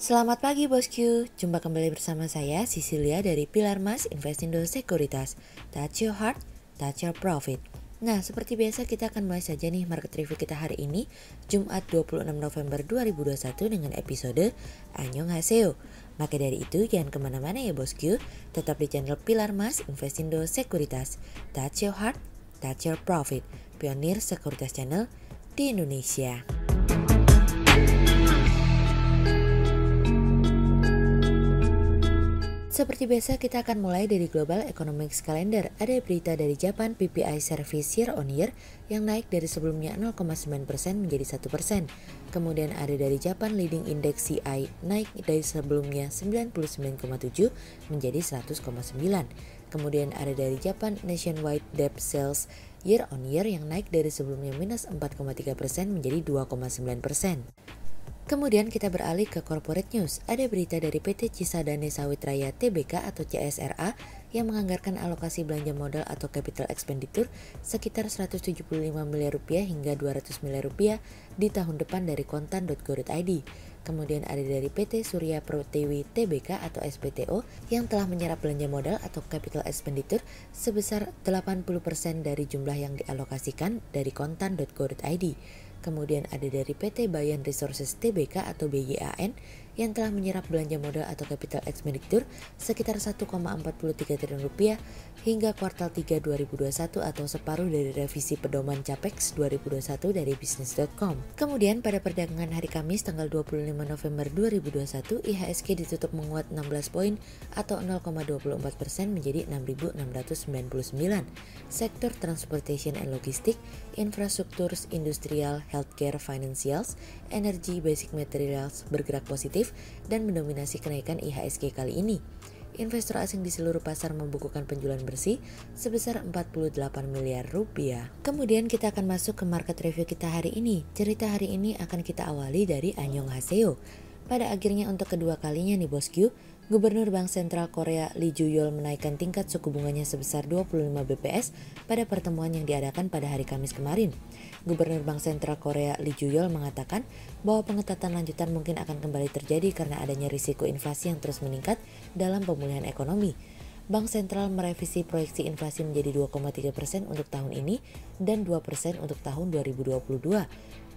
Selamat pagi bosku, jumpa kembali bersama saya Cecilia dari Pilar Mas Investindo Sekuritas. Touch your heart, touch your profit. Nah, seperti biasa kita akan mulai saja nih market review kita hari ini, Jumat 26 November 2021 dengan episode Annyeonghaseyo. Maka dari itu jangan kemana-mana ya bosku, tetap di channel Pilar Mas Investindo Sekuritas. Touch your heart, touch your profit. Pionir Sekuritas Channel di Indonesia. Seperti biasa kita akan mulai dari Global Economics Calendar. Ada berita dari Japan PPI Service Year on Year yang naik dari sebelumnya 0,9% menjadi 1%. Kemudian ada dari Japan Leading Index CI naik dari sebelumnya 99,7 menjadi 100,9. Kemudian ada dari Japan Nationwide Debt Sales Year on Year yang naik dari sebelumnya minus 4,3% menjadi 2,9%. Kemudian kita beralih ke corporate news. Ada berita dari PT Cisadane Sawit Raya Tbk atau CSRA yang menganggarkan alokasi belanja modal atau capital expenditure sekitar 175 miliar rupiah hingga 200 miliar rupiah di tahun depan dari kontan.go.id. Kemudian ada dari PT Surya Pertiwi Tbk atau SPTO yang telah menyerap belanja modal atau capital expenditure sebesar 80% dari jumlah yang dialokasikan dari kontan.go.id. Kemudian ada dari PT Bayan Resources Tbk atau BYAN yang telah menyerap belanja modal atau capital expenditure sekitar 1,43 triliun rupiah hingga kuartal 3 2021 atau separuh dari revisi pedoman Capex 2021 dari Business.com. Kemudian pada perdagangan hari Kamis tanggal 25 November 2021, IHSG ditutup menguat 16 poin atau 0,24% menjadi 6.699. Sektor transportation and logistik, infrastruktur industrial, healthcare, financials, energy, basic materials bergerak positif dan mendominasi kenaikan IHSG kali ini. Investor asing di seluruh pasar membukukan penjualan bersih sebesar 48 miliar rupiah. Kemudian kita akan masuk ke market review kita hari ini. Cerita hari ini akan kita awali dari Annyeonghaseyo. Pada akhirnya untuk kedua kalinya nih bosku, Gubernur Bank Sentral Korea Lee Ju-yeol menaikkan tingkat suku bunganya sebesar 25 BPS pada pertemuan yang diadakan pada hari Kamis kemarin. Gubernur Bank Sentral Korea Lee Ju-yeol mengatakan bahwa pengetatan lanjutan mungkin akan kembali terjadi karena adanya risiko inflasi yang terus meningkat dalam pemulihan ekonomi. Bank Sentral merevisi proyeksi inflasi menjadi 2,3% untuk tahun ini dan 2% untuk tahun 2022.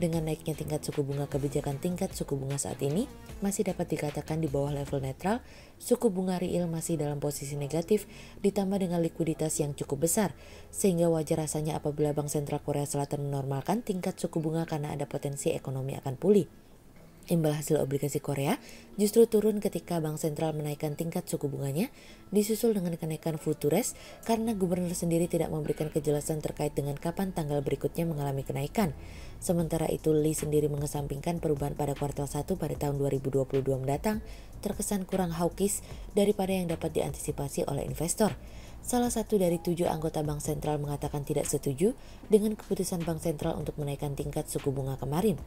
Dengan naiknya tingkat suku bunga, kebijakan tingkat suku bunga saat ini masih dapat dikatakan di bawah level netral. Suku bunga real masih dalam posisi negatif ditambah dengan likuiditas yang cukup besar, sehingga wajar rasanya apabila Bank Sentral Korea Selatan menormalkan tingkat suku bunga karena ada potensi ekonomi akan pulih. Imbal hasil obligasi Korea justru turun ketika Bank Sentral menaikkan tingkat suku bunganya, disusul dengan kenaikan futures karena gubernur sendiri tidak memberikan kejelasan terkait dengan kapan tanggal berikutnya mengalami kenaikan. Sementara itu Lee sendiri mengesampingkan perubahan pada kuartal 1 pada tahun 2022 mendatang terkesan kurang hawkish daripada yang dapat diantisipasi oleh investor. Salah satu dari 7 anggota Bank Sentral mengatakan tidak setuju dengan keputusan Bank Sentral untuk menaikkan tingkat suku bunga kemarin.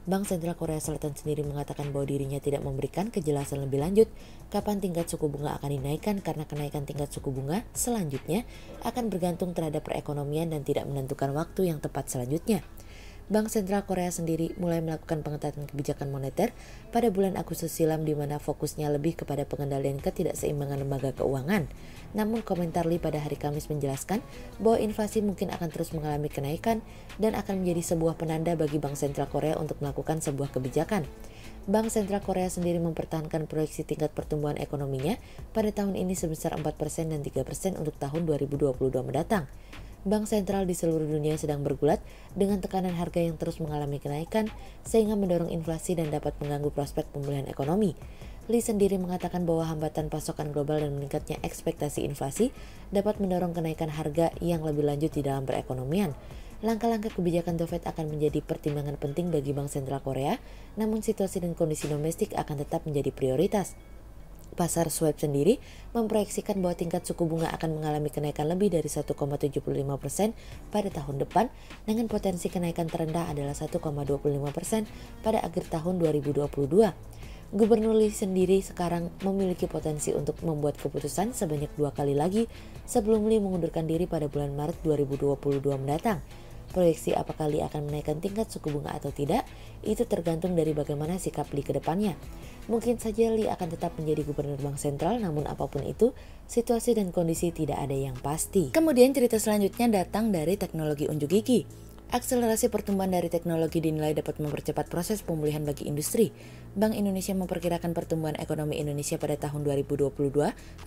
Bank Sentral Korea Selatan sendiri mengatakan bahwa dirinya tidak memberikan kejelasan lebih lanjut kapan tingkat suku bunga akan dinaikkan karena kenaikan tingkat suku bunga selanjutnya akan bergantung terhadap perekonomian dan tidak menentukan waktu yang tepat selanjutnya. Bank Sentral Korea sendiri mulai melakukan pengetatan kebijakan moneter pada bulan Agustus silam di mana fokusnya lebih kepada pengendalian ketidakseimbangan lembaga keuangan. Namun komentar Lee pada hari Kamis menjelaskan bahwa inflasi mungkin akan terus mengalami kenaikan dan akan menjadi sebuah penanda bagi Bank Sentral Korea untuk melakukan sebuah kebijakan. Bank Sentral Korea sendiri mempertahankan proyeksi tingkat pertumbuhan ekonominya pada tahun ini sebesar 4% dan 3% untuk tahun 2022 mendatang. Bank sentral di seluruh dunia sedang bergulat dengan tekanan harga yang terus mengalami kenaikan sehingga mendorong inflasi dan dapat mengganggu prospek pemulihan ekonomi. Lee sendiri mengatakan bahwa hambatan pasokan global dan meningkatnya ekspektasi inflasi dapat mendorong kenaikan harga yang lebih lanjut di dalam perekonomian. Langkah-langkah kebijakan The Fed akan menjadi pertimbangan penting bagi Bank Sentral Korea, namun situasi dan kondisi domestik akan tetap menjadi prioritas. Pasar swap sendiri memproyeksikan bahwa tingkat suku bunga akan mengalami kenaikan lebih dari 1,75% pada tahun depan dengan potensi kenaikan terendah adalah 1,25% pada akhir tahun 2022. Gubernur Lee sendiri sekarang memiliki potensi untuk membuat keputusan sebanyak 2 kali lagi sebelum Lee mengundurkan diri pada bulan Maret 2022 mendatang. Proyeksi apakah Lee akan menaikkan tingkat suku bunga atau tidak, itu tergantung dari bagaimana sikap Lee ke depannya. Mungkin saja Lee akan tetap menjadi gubernur bank sentral, namun apapun itu, situasi dan kondisi tidak ada yang pasti. Kemudian cerita selanjutnya datang dari teknologi unjuk gigi. Akselerasi pertumbuhan dari teknologi dinilai dapat mempercepat proses pemulihan bagi industri. Bank Indonesia memperkirakan pertumbuhan ekonomi Indonesia pada tahun 2022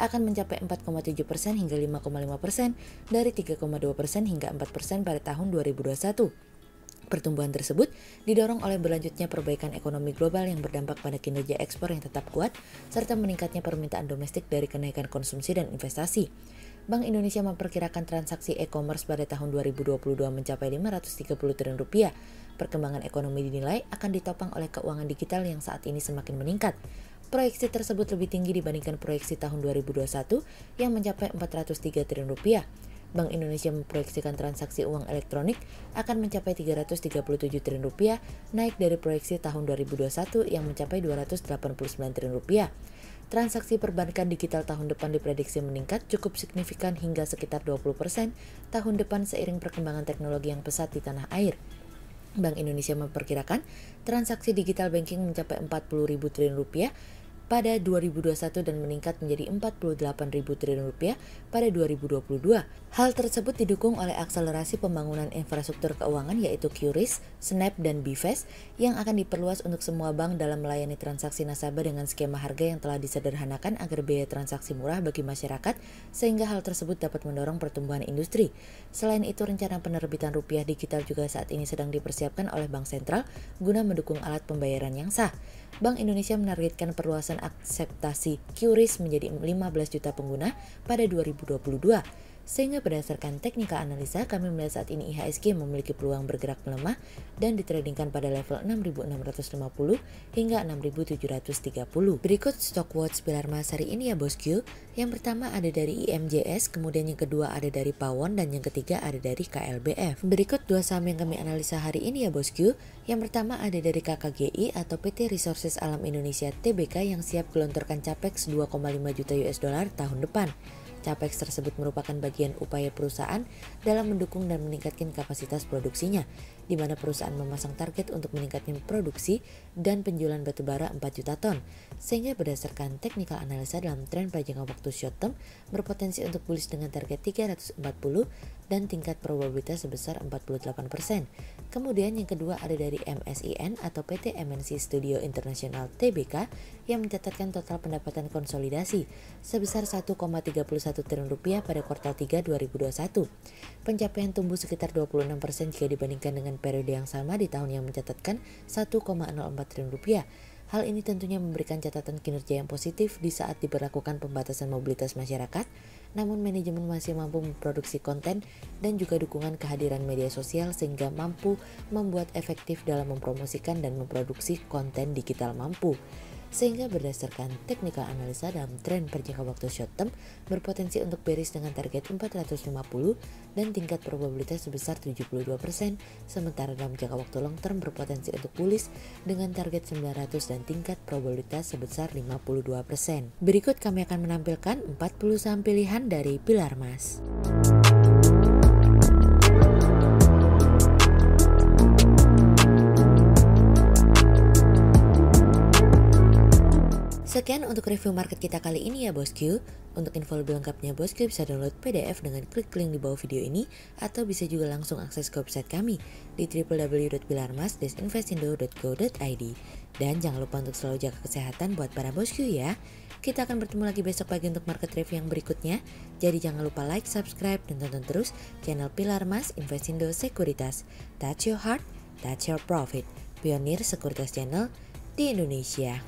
akan mencapai 4,7% hingga 5,5% dari 3,2% hingga 4% pada tahun 2021. Pertumbuhan tersebut didorong oleh berlanjutnya perbaikan ekonomi global yang berdampak pada kinerja ekspor yang tetap kuat, serta meningkatnya permintaan domestik dari kenaikan konsumsi dan investasi. Bank Indonesia memperkirakan transaksi e-commerce pada tahun 2022 mencapai 530 triliun rupiah. Perkembangan ekonomi dinilai akan ditopang oleh keuangan digital yang saat ini semakin meningkat. Proyeksi tersebut lebih tinggi dibandingkan proyeksi tahun 2021 yang mencapai 403 triliun rupiah. Bank Indonesia memproyeksikan transaksi uang elektronik akan mencapai 337 triliun rupiah, naik dari proyeksi tahun 2021 yang mencapai 289 triliun rupiah. Transaksi perbankan digital tahun depan diprediksi meningkat cukup signifikan hingga sekitar 20% tahun depan seiring perkembangan teknologi yang pesat di tanah air. Bank Indonesia memperkirakan transaksi digital banking mencapai 40.000 triliun rupiah pada 2021 dan meningkat menjadi 48.000 triliun rupiah pada 2022. Hal tersebut didukung oleh akselerasi pembangunan infrastruktur keuangan yaitu QRIS, Snap, dan BIFAS yang akan diperluas untuk semua bank dalam melayani transaksi nasabah dengan skema harga yang telah disederhanakan agar biaya transaksi murah bagi masyarakat sehingga hal tersebut dapat mendorong pertumbuhan industri. Selain itu, rencana penerbitan rupiah digital juga saat ini sedang dipersiapkan oleh Bank Sentral guna mendukung alat pembayaran yang sah. Bank Indonesia menargetkan perluasan akseptasi QRIS menjadi 15 juta pengguna pada 2022. Sehingga berdasarkan teknika analisa, kami melihat saat ini IHSG memiliki peluang bergerak melemah dan ditradingkan pada level 6.650 hingga 6.730. Berikut stock watch pilar emas hari ini ya bosku. Yang pertama ada dari IMJS, kemudian yang kedua ada dari Pawon, dan yang ketiga ada dari KLBF. Berikut dua saham yang kami analisa hari ini ya bosku. Yang pertama ada dari KKGI atau PT Resources Alam Indonesia Tbk yang siap gelontorkan capex 2,5 juta US dollar tahun depan. Capex tersebut merupakan bagian upaya perusahaan dalam mendukung dan meningkatkan kapasitas produksinya, di mana perusahaan memasang target untuk meningkatkan produksi dan penjualan batubara 4 juta ton, sehingga berdasarkan teknikal analisa dalam tren pada jangka waktu short term berpotensi untuk bullish dengan target 340 dan tingkat probabilitas sebesar 48%. Kemudian yang kedua ada dari MSIN atau PT MNC Studio International Tbk yang mencatatkan total pendapatan konsolidasi sebesar 1,31 triliun rupiah pada kuartal 3 2021. Pencapaian tumbuh sekitar 26% jika dibandingkan dengan periode yang sama di tahun yang mencatatkan 1,04 triliun rupiah. Hal ini tentunya memberikan catatan kinerja yang positif di saat diberlakukan pembatasan mobilitas masyarakat, namun manajemen masih mampu memproduksi konten dan juga dukungan kehadiran media sosial sehingga mampu membuat efektif dalam mempromosikan dan memproduksi konten digital mampu. Sehingga berdasarkan teknikal analisa dalam tren perjangka waktu short term berpotensi untuk bearish dengan target 450 dan tingkat probabilitas sebesar 72%, sementara dalam jangka waktu long term berpotensi untuk bullish dengan target 900 dan tingkat probabilitas sebesar 52%. Berikut kami akan menampilkan 40 saham pilihan dari pilar emas. Sekian untuk review market kita kali ini ya bosku. Untuk info lebih lengkapnya bosku bisa download PDF dengan klik link di bawah video ini atau bisa juga langsung akses ke website kami di www.pilarmas-investindo.co.id. Dan jangan lupa untuk selalu jaga kesehatan buat para bosku ya. Kita akan bertemu lagi besok pagi untuk market review yang berikutnya. Jadi jangan lupa like, subscribe, dan tonton terus channel Pilar Mas Investindo Sekuritas. Touch your heart, touch your profit. Pionir Sekuritas Channel di Indonesia.